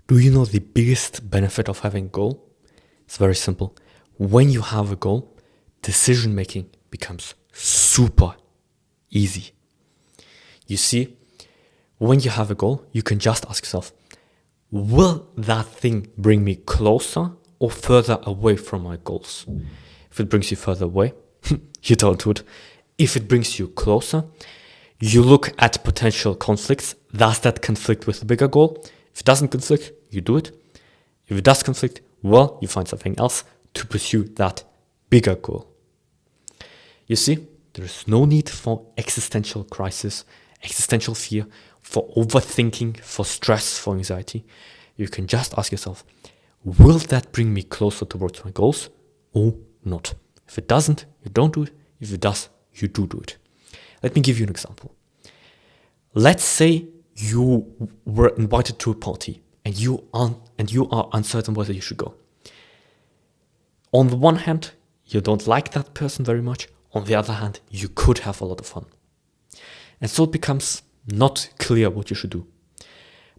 Do you know the biggest benefit of having a goal? It's very simple. When you have a goal, decision making becomes super easy. You see, when you have a goal, you can just ask yourself, will that thing bring me closer or further away from my goals? If it brings you further away, you don't do it. If it brings you closer, you look at potential conflicts. Does that conflict with the bigger goal? If it doesn't conflict, you do it. If it does conflict, well, you find something else to pursue that bigger goal. You see, there is no need for existential crisis, existential fear, for overthinking, for stress, for anxiety. You can just ask yourself, will that bring me closer towards my goals or not? If it doesn't, you don't do it. If it does, you do it. Let me give you an example. Let's say you were invited to a party and you are uncertain whether you should go. On the one hand, you don't like that person very much. On the other hand, you could have a lot of fun. And so it becomes not clear what you should do.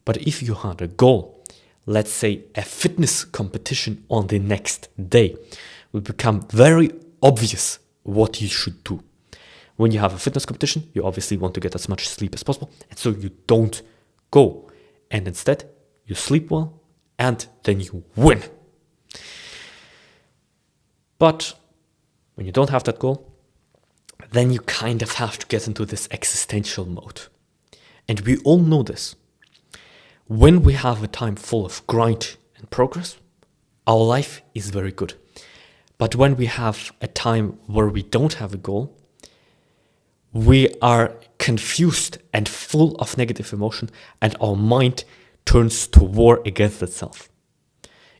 But if you had a goal, let's say a fitness competition on the next day, it will become very obvious what you should do. When you have a fitness competition, you obviously want to get as much sleep as possible, and so you don't go. And instead, you sleep well, and then you win. But when you don't have that goal, then you kind of have to get into this existential mode. And we all know this. When we have a time full of grind and progress, our life is very good. But when we have a time where we don't have a goal, we are confused and full of negative emotion, and our mind turns to war against itself.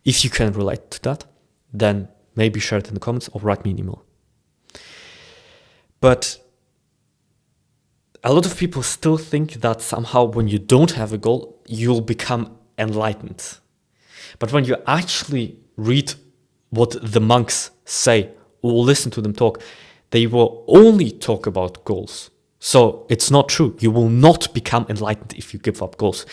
If you can relate to that, then maybe share it in the comments or write me an email. But a lot of people still think that somehow when you don't have a goal, you'll become enlightened. But when you actually read what the monks say or listen to them talk, they will only talk about goals. So it's not true. You will not become enlightened if you give up goals.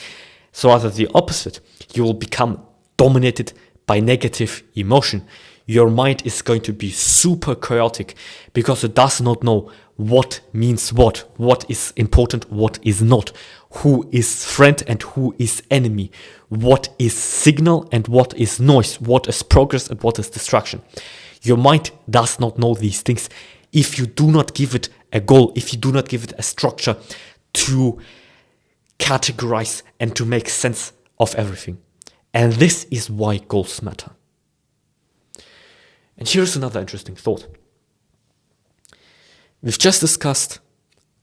So rather the opposite. You will become dominated by negative emotion. Your mind is going to be super chaotic because it does not know what means what is important, what is not, who is friend and who is enemy, what is signal and what is noise, what is progress and what is distraction. Your mind does not know these things if you do not give it a goal, if you do not give it a structure to categorize and to make sense of everything. And this is why goals matter. And here's another interesting thought. We've just discussed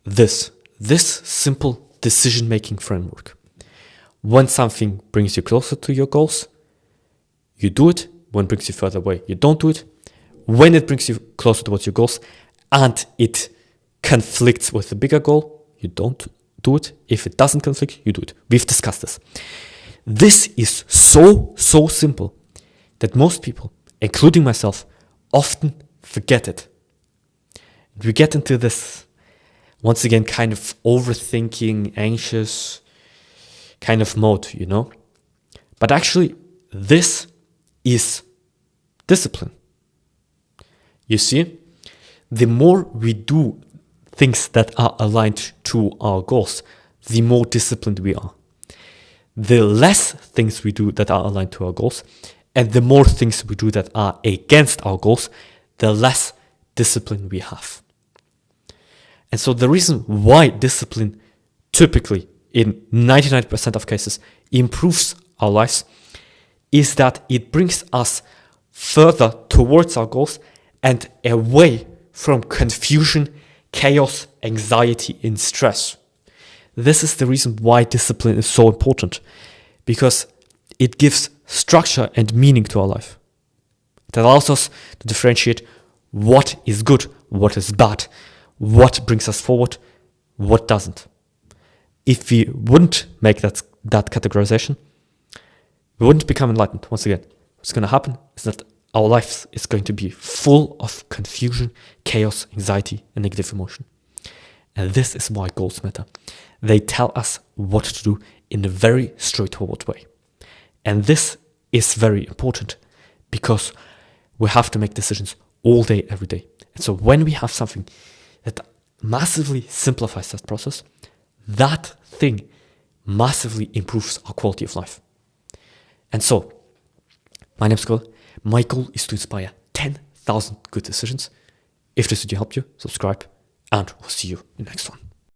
this simple decision-making framework. When something brings you closer to your goals, you do it. When it brings you further away, you don't do it. When it brings you closer towards your goals and it conflicts with the bigger goal, you don't do it. If it doesn't conflict, you do it. We've discussed this. This is so simple that most people, including myself, often forget it. We get into this, once again, kind of overthinking, anxious kind of mode, you know? But actually, this is discipline. You see, the more we do things that are aligned to our goals, the more disciplined we are. The less things we do that are aligned to our goals, and the more things we do that are against our goals, the less discipline we have. And so the reason why discipline typically, in 99% of cases, improves our lives is that it brings us further towards our goals and away from confusion, chaos, anxiety, and stress. This is the reason why discipline is so important, because it gives structure and meaning to our life. It allows us to differentiate what is good, what is bad, what brings us forward, what doesn't. If we wouldn't make that categorization, we wouldn't become enlightened. Once again, what's going to happen is that our life is going to be full of confusion, chaos, anxiety, and negative emotion. And this is why goals matter. They tell us what to do in a very straightforward way. And this is very important because we have to make decisions all day, every day. And so when we have something that massively simplifies that process, that thing massively improves our quality of life. And so, my name's Gil. My goal is to inspire 10,000 good decisions. If this video helped you, subscribe, and we'll see you in the next one.